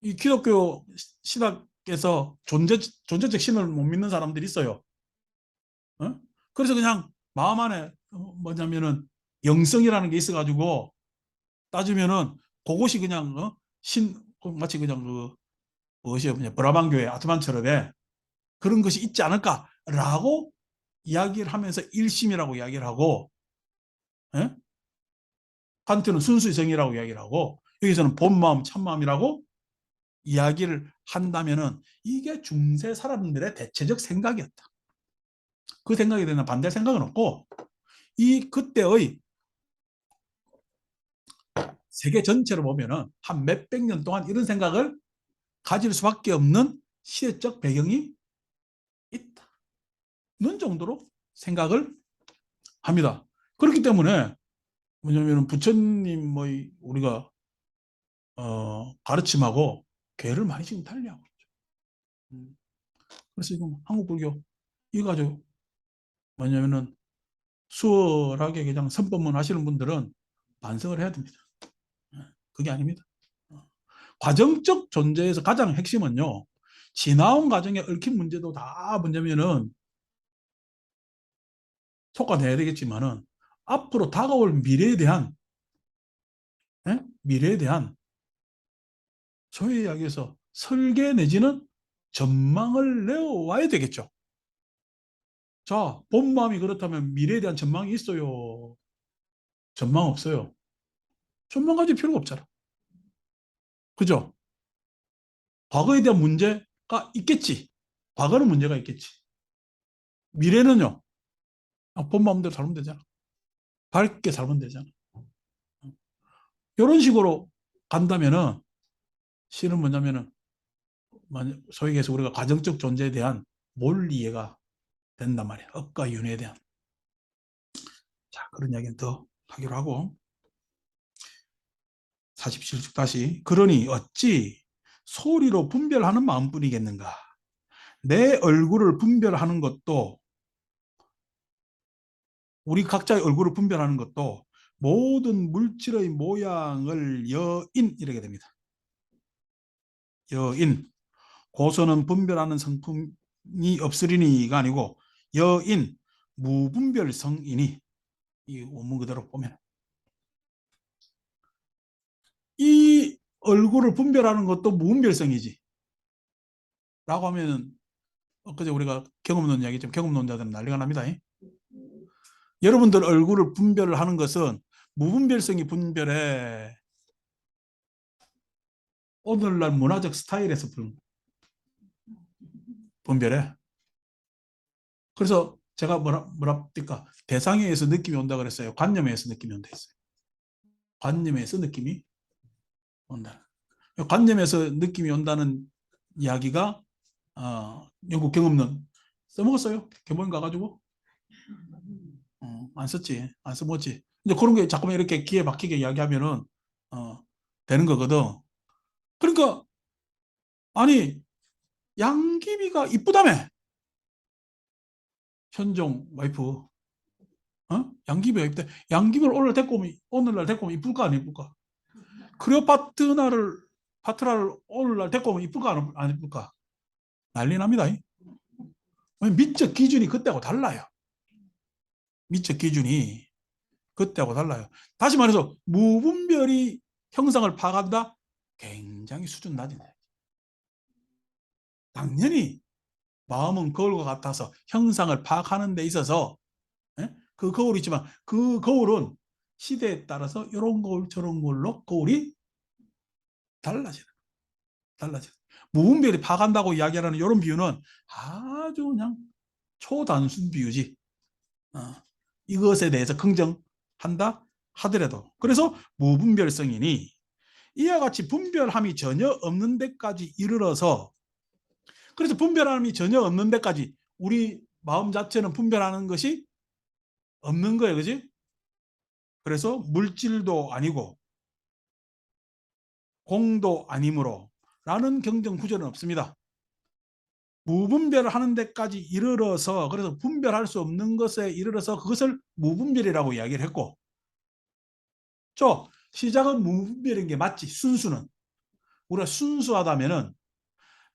이 기독교 신학에서 존재적 신을 못 믿는 사람들이 있어요. 어? 그래서 그냥 마음 안에 뭐냐면은 영성이라는 게 있어가지고 따지면은 그것이 그냥 마치 그냥 그 무엇이 뭐냐 브라만 교회 아트만처럼의 그런 것이 있지 않을까라고 이야기를 하면서 일심이라고 이야기를 하고, 예? 칸트는 순수성이라고 이야기를 하고, 여기서는 본마음 참마음이라고 이야기를 한다면은 이게 중세 사람들의 대체적 생각이었다. 그 생각에 대한 반대 생각은 없고, 이 그때의 세계 전체를 보면은 한 몇백 년 동안 이런 생각을 가질 수밖에 없는 시대적 배경이 있다는 정도로 생각을 합니다. 그렇기 때문에 뭐냐면 부처님 뭐 우리가 가르침하고 괴를 많이 지금 달리하고 있죠. 그래서 지금 한국 불교 이거 가지고 뭐냐면은 수월하게 그냥 선법문 하시는 분들은 반성을 해야 됩니다. 그게 아닙니다. 과정적 존재에서 가장 핵심은요, 지나온 과정에 얽힌 문제도 다 뭐냐면은 속아내야 되겠지만은 앞으로 다가올 미래에 대한, 예? 미래에 대한 소위 이야기해서 설계 내지는 전망을 내어와야 되겠죠. 자, 본 마음이 그렇다면 미래에 대한 전망이 있어요? 전망 없어요. 전망 가질 필요가 없잖아. 그죠? 과거에 대한 문제가 있겠지. 과거는 문제가 있겠지. 미래는요, 본 마음대로 살면 되잖아. 밝게 살면 되잖아. 이런 식으로 간다면은 실은 뭐냐면은 소위 해서 우리가 가정적 존재에 대한 몰 이해가 된단 말이야. 업과 윤회에 대한. 자, 그런 이야기는 더 하기로 하고. 47쪽 다시. 그러니 어찌 소리로 분별하는 마음뿐이겠는가? 내 얼굴을 분별하는 것도, 우리 각자의 얼굴을 분별하는 것도 모든 물질의 모양을 여인 이렇게 됩니다. 여인. 고서는 분별하는 성품이 없으리니가 아니고 여인 무분별성이니, 이 원문 그대로 보면 이 얼굴을 분별하는 것도 무분별성이지 라고 하면은, 엊그제 우리가 경험론 이야기 좀, 경험론자들은 난리가 납니다. 여러분들 얼굴을 분별하는 것은 무분별성이 분별해. 오늘날 문화적 스타일에서 분별해. 그래서 제가 뭐랍니까? 대상에 의해서 느낌이 온다 그랬어요. 관념에 의해서 느낌이 온다 했어요. 관념에 의해서 느낌이 온다. 관념에서 느낌이 온다는 이야기가 영국 경험론 써먹었어요. 교보인 가가지고 안 썼지, 안 써먹었지. 이제 그런 게 자꾸만 이렇게 귀에 박히게 이야기하면은 되는 거거든. 그러니까 아니 양귀비가 이쁘다며. 현종 와이프. 양귀비가 이쁘다. 양귀비를 오늘날 데리고 오면 이쁠까 안 이쁠까? 파트라를 오늘날 데리고 오면 이쁠까 안 이쁠까? 난리 납니다. 미적 기준이 그때하고 달라요. 미적 기준이 그때하고 달라요. 다시 말해서 무분별이 형상을 파악한다? 굉장히 수준 낮은 거예요. 당연히 마음은 거울과 같아서 형상을 파악하는 데 있어서 그 거울이 있지만 그 거울은 시대에 따라서 이런 거울 저런 거울로 거울이 달라지는 달라지는 무분별히 파악한다고 이야기하는 이런 비유는 아주 그냥 초단순 비유지. 이것에 대해서 긍정한다 하더라도 그래서 무분별성이니 이와 같이 분별함이 전혀 없는 데까지 이르러서 그래서 분별함이 전혀 없는 데까지 우리 마음 자체는 분별하는 것이 없는 거예요. 그지? 그래서 물질도 아니고 공도 아니므로 라는 경정 구조는 없습니다. 무분별을 하는 데까지 이르러서 그래서 분별할 수 없는 것에 이르러서 그것을 무분별이라고 이야기를 했고 시작은 무분별인 게 맞지. 순수는 우리가 순수하다면은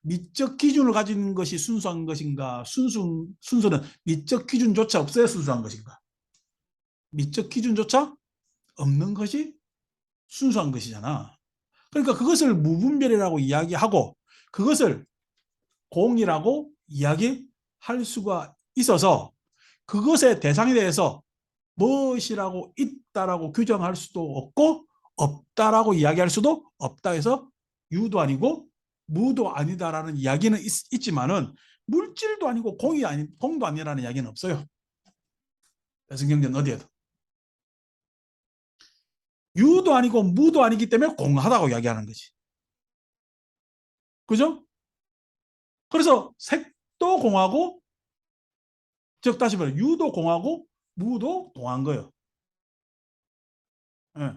미적 기준을 가진 것이 순수한 것인가 순수는 미적 기준조차 없어야 순수한 것인가. 미적 기준조차 없는 것이 순수한 것이잖아. 그러니까 그것을 무분별이라고 이야기하고 그것을 공이라고 이야기할 수가 있어서 그것의 대상에 대해서 무엇이라고 있다라고 규정할 수도 없고 없다라고 이야기할 수도 없다 해서 유도 아니고 무도 아니다라는 이야기는 있지만은 물질도 아니고 공도 아니라는 이야기는 없어요. 배승경전 어디에도. 유도 아니고 무도 아니기 때문에 공하다고 이야기하는 거지. 그죠? 그래서 색도 공하고 즉 다시 말해 유도 공하고 무도 공한 거예요. 예.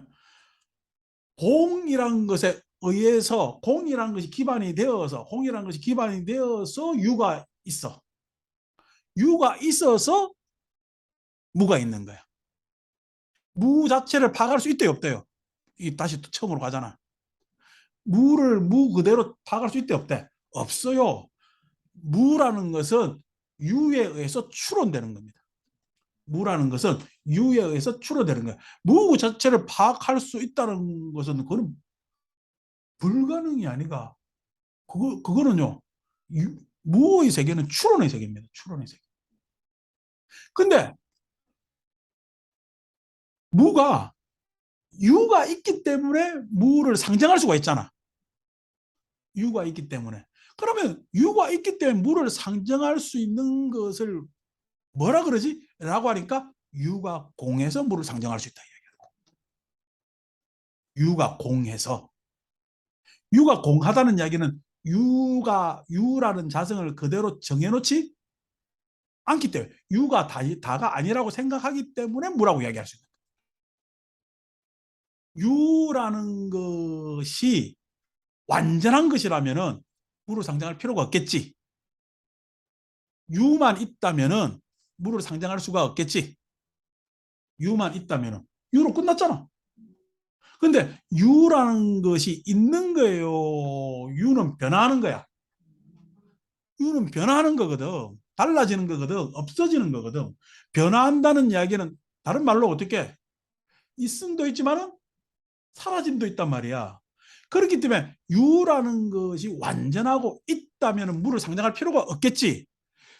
공이란 것에 의해서 공이란 것이 기반이 되어서 유가 있어. 유가 있어서 무가 있는 거야. 무 자체를 파악할 수 있대요, 없대요? 다시 또 처음으로 가잖아. 무 그대로 파악할 수 있대, 없대? 없어요. 무라는 것은 유에 의해서 추론되는 겁니다. 무라는 것은 유에 의해서 추론되는 거야. 무 자체를 파악할 수 있다는 것은 그건 불가능이 아니가. 그거는요, 무의 세계는 추론의 세계입니다. 추론의 세계. 근데 무가 유가 있기 때문에 무를 상정할 수가 있잖아. 유가 있기 때문에. 그러면 유가 있기 때문에 무를 상정할 수 있는 것을 뭐라 그러지? 라고 하니까 유가 공해서 무를 상정할 수 있다. 유가 공해서. 유가 공하다는 이야기는 유라는 자성을 그대로 정해놓지 않기 때문에 유가 다가 아니라고 생각하기 때문에 무라고 이야기할 수 있는 거예요. 유라는 것이 완전한 것이라면은 무를 상정할 필요가 없겠지. 유만 있다면은 무를 상정할 수가 없겠지. 유만 있다면은 유로 끝났잖아. 근데 유라는 것이 있는 거예요. 유는 변화하는 거야. 유는 변화하는 거거든. 달라지는 거거든. 없어지는 거거든. 변화한다는 이야기는 다른 말로 어떻게 있음도 있지만은 사라짐도 있단 말이야. 그렇기 때문에 유라는 것이 완전하고 있다면 무를 상정할 필요가 없겠지.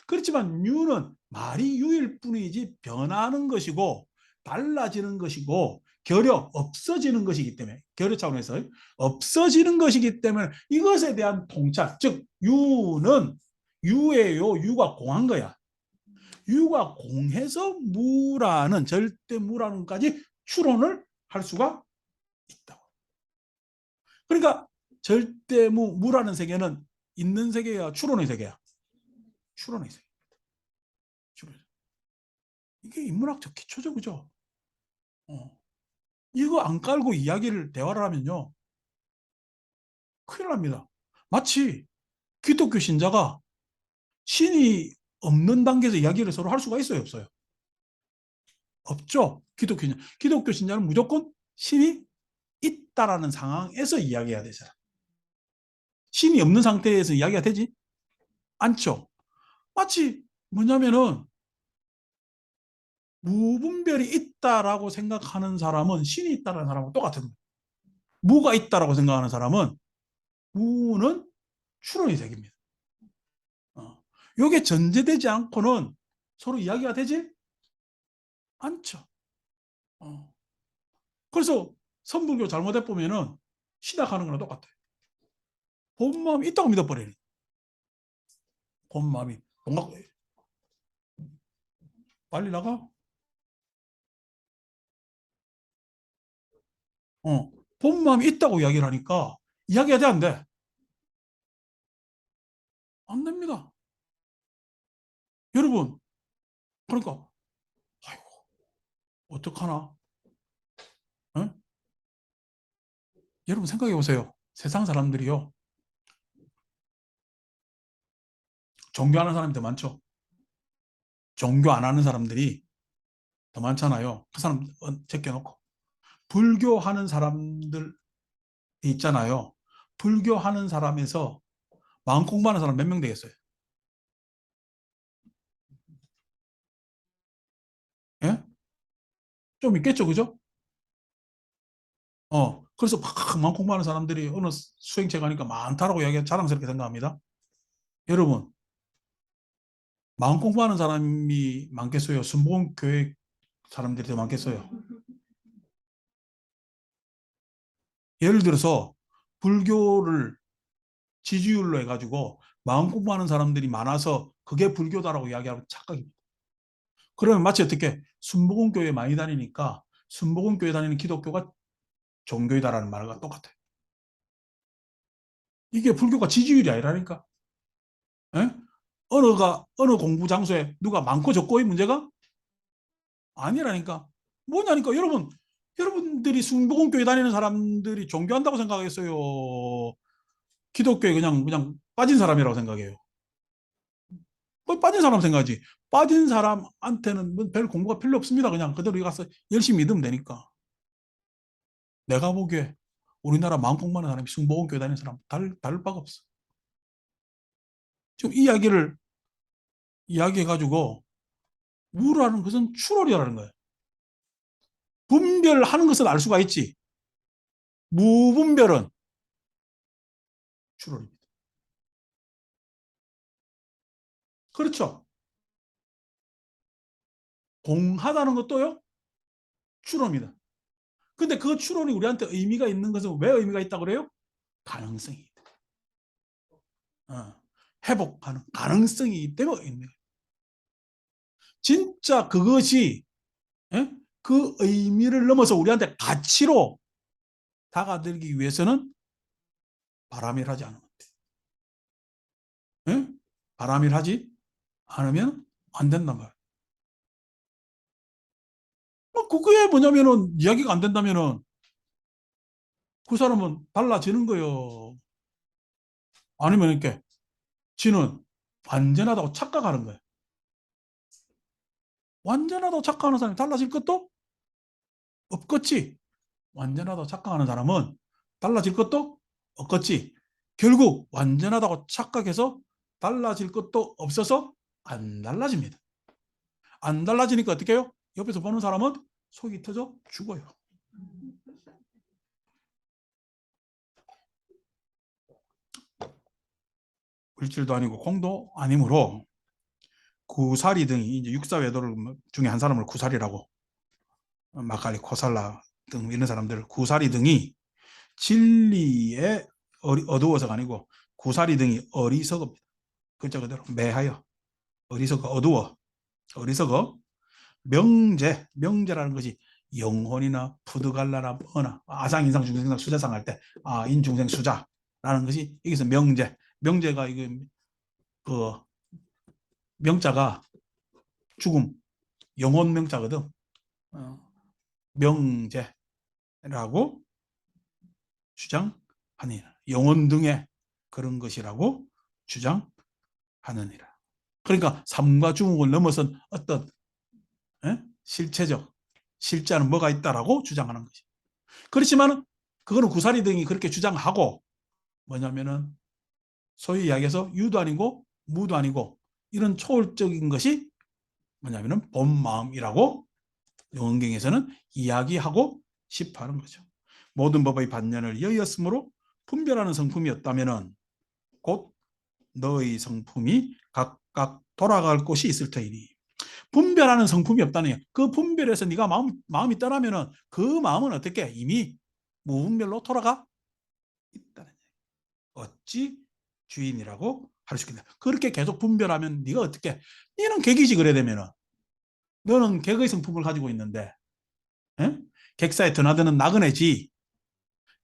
그렇지만 유는 말이 유일 뿐이지 변하는 것이고 달라지는 것이고 결여 없어지는 것이기 때문에 결여 차원에서 없어지는 것이기 때문에 이것에 대한 통찰 즉 유는 유예요. 유가 공한 거야. 유가 공해서 무라는 절대 무라는까지 추론을 할 수가 있다고. 그러니까 절대 무라는 세계는 있는 세계야 추론의 세계야. 추론의 세계. 추론. 이게 인문학적 기초죠, 그죠? 이거 안 깔고 이야기를 대화를 하면요 큰일 납니다. 마치 기독교 신자가 신이 없는 단계에서 이야기를 서로 할 수가 있어요, 없어요? 없죠. 기독교 신자는 무조건 신이 있다라는 상황에서 이야기해야 되잖아. 신이 없는 상태에서 이야기가 되지 않죠. 마치 뭐냐면은 무분별이 있다라고 생각하는 사람은 신이 있다라는 사람하고 똑같은 거예요. 무가 있다라고 생각하는 사람은 무는 추론이 생깁니다. 이게 전제되지 않고는 서로 이야기가 되지 않죠. 어. 그래서 선불교 잘못해 보면은 시작하는 거랑 똑같아요. 본 마음이 있다고 믿어버리는. 본 마음이 뭔가 빨리 나가. 본 마음이 있다고 이야기를 하니까 이야기가 돼, 안 돼? 안 됩니다. 여러분, 그러니까 아이고 어떡하나? 어? 여러분 생각해 보세요. 세상 사람들이요. 종교하는 사람이 더 많죠. 종교 안 하는 사람들이 더 많잖아요. 그 사람 제껴놓고. 불교하는 사람들 있잖아요. 불교하는 사람에서 마음 공부하는 사람 몇 명 되겠어요? 예? 좀 있겠죠, 그죠? 그래서 막 마음 공부하는 사람들이 어느 수행체 가니까 많다라고 이야기 자랑스럽게 생각합니다. 여러분, 마음 공부하는 사람이 많겠어요? 순복음 교회 사람들이 더 많겠어요? 예를 들어서 불교를 지지율로 해가지고 마음 공부하는 사람들이 많아서 그게 불교다라고 이야기하면 착각입니다. 그러면 마치 어떻게 순복음 교회 많이 다니니까 순복음 교회 다니는 기독교가 종교이다라는 말과 똑같아요. 이게 불교가 지지율이 아니라니까. 예? 어느 공부 장소에 누가 많고 적고의 문제가 아니라니까. 뭐냐니까. 여러분들이 순복음교회 다니는 사람들이 종교한다고 생각했어요? 기독교에 그냥 빠진 사람이라고 생각해요? 그 빠진 사람 생각하지. 빠진 사람한테는 뭐별 공부가 필요 없습니다. 그냥 그대로 가서 열심히 믿으면 되니까. 내가 보기에 우리나라 마음 공부하는 사람이 순복음교회 다니는 사람 다를 바가 없어. 지금 이 이야기를 이야기해가지고 우라는 것은 추론이라는 거예요. 분별하는 것은 알 수가 있지. 무분별은 추론입니다. 그렇죠. 공하다는 것도요, 추론입니다. 근데 그 추론이 우리한테 의미가 있는 것은 왜 의미가 있다고 그래요? 가능성이 있다. 회복하는 가능성이 있기 때문에 있는 거예요. 진짜 그것이 예? 그 의미를 넘어서 우리한테 가치로 다가들기 위해서는 바람일하지 않으면 예? 바람일하지 않으면 안 된단 말이에요. 그게 뭐냐면은 이야기가 안 된다면은 그 사람은 달라지는 거예요. 아니면 이렇게 지는 완전하다고 착각하는 거예요. 완전하다고 착각하는 사람이 달라질 것도 없겠지. 완전하다고 착각하는 사람은 달라질 것도 없겠지. 결국 완전하다고 착각해서 달라질 것도 없어서 안 달라집니다. 안 달라지니까 어떻게 해요? 옆에서 보는 사람은 속이 터져 죽어요. 물질도 아니고 공도 아니므로 구사리 등이 이제 육사외도를 중에 한 사람을 구사리라고, 마칼리 코살라 등 이런 사람들을 구사리 등이 진리에 어두워서가 아니고 구사리 등이 어리석읍니다. 글자 그대로 매하여 어리석어 어두워 어리석어 명제라는 것이 영혼이나 푸드갈라나 뭐나 아상 인상 중생상 수자상 할 때 인중생 수자라는 것이 여기서 명제가 이거 그 명자가 죽음 영혼 명자거든. 어, 명제라고 주장하니 영혼 등의 그런 것이라고 주장하느니라. 그러니까 삶과 죽음을 넘어선 어떤 실체적 실제는 뭐가 있다라고 주장하는 거지. 그렇지만 그거는 구사리 등이 그렇게 주장하고 뭐냐면은 소위 이야기해서 유도 아니고 무도 아니고 이런 초월적인 것이 뭐냐면은 본 마음이라고 영원경에서는 이야기하고 싶어 하는 거죠. 모든 법의 반년을 여의었으므로 분별하는 성품이었다면은 곧 너의 성품이 각각 돌아갈 곳이 있을 터이니 분별하는 성품이 없다네요. 그 분별에서 네가 마음이 떠나면은 그 마음은 어떻게 이미 무분별로 돌아가 있다는 얘기. 어찌 주인이라고 할 수 있겠냐. 그렇게 계속 분별하면 네가 어떻게 너는 객이지 그래 되면은 너는 객의 성품을 가지고 있는데 에? 객사에 드나드는 나그네지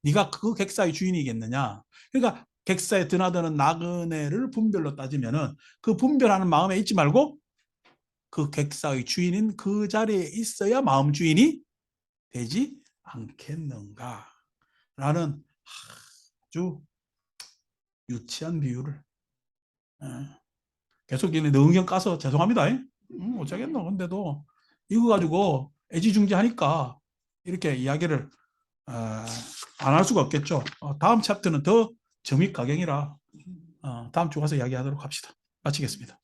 네가 그 객사의 주인이겠느냐. 그러니까 객사에 드나드는 나그네를 분별로 따지면은 그 분별하는 마음에 있지 말고 그 객사의 주인인 그 자리에 있어야 마음 주인이 되지 않겠는가 라는 아주 유치한 비유를 계속 능경 까서 죄송합니다. 어쩌겠노. 근데도 이거 가지고 애지중지하니까 이렇게 이야기를 안 할 수가 없겠죠. 다음 챕터는 더 점입가경이라 다음 주 가서 이야기하도록 합시다. 마치겠습니다.